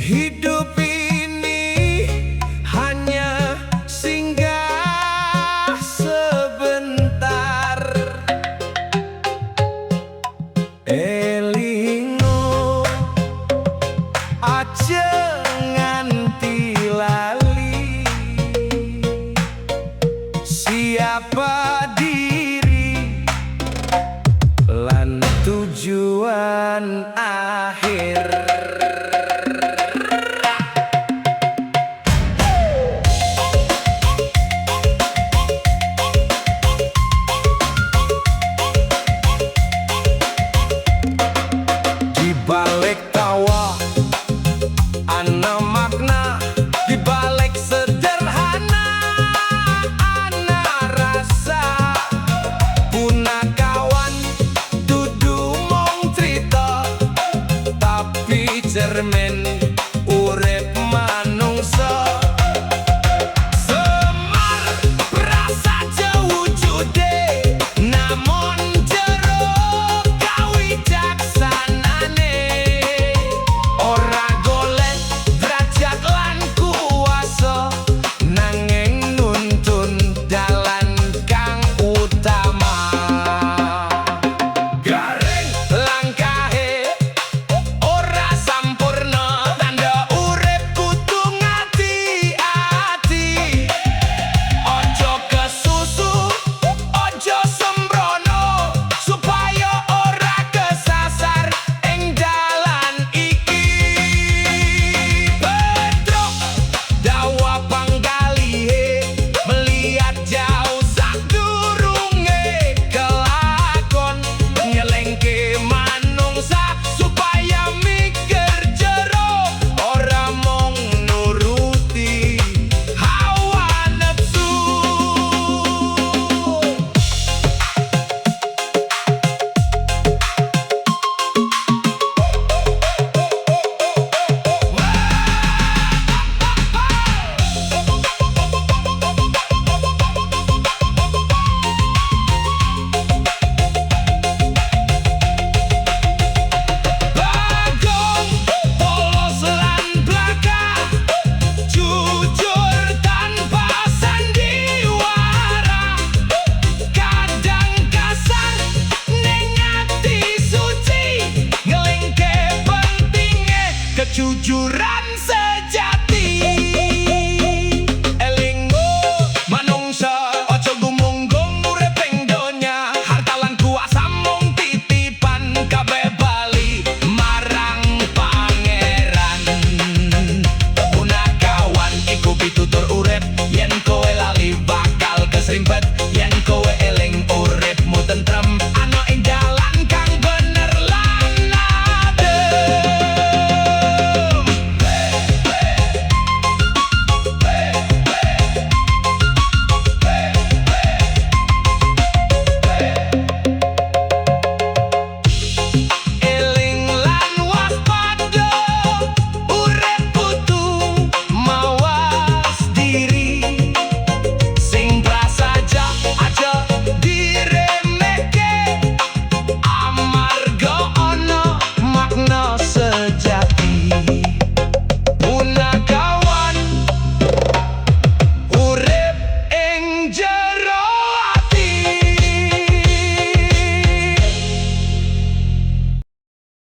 Hidup ini hanya singgah sebentar. Elingo aja nganti lali siapa diri lan tujuan akhir. Di balik tawa ana makna, di balik sederhana ana rasa. Punakawan dudu mung crita, tapi cermin urip manungsa. Semar prasaja wujude, namun jero kawicaksanane. Ora golek derajat lan kuwasa, nanging nuntun dalan kang utama. Garing langkahe ora sampurna, tanda urip kudu ngati-ati. Ojo kesusu, ojo sembrono, supaya ora kesasar ing dalan iki. Petruk dawa panggalihe, melihat jauh sadurunge kelakon. Nyelengke manungsa supaya mikir jero, ora mung nuruti hawa nafsu. Bagong polos lan blaka, jujur tanpa sandiwara. Kadang kasar ning ati suci, ngelingke pentinge kejujuran sejati.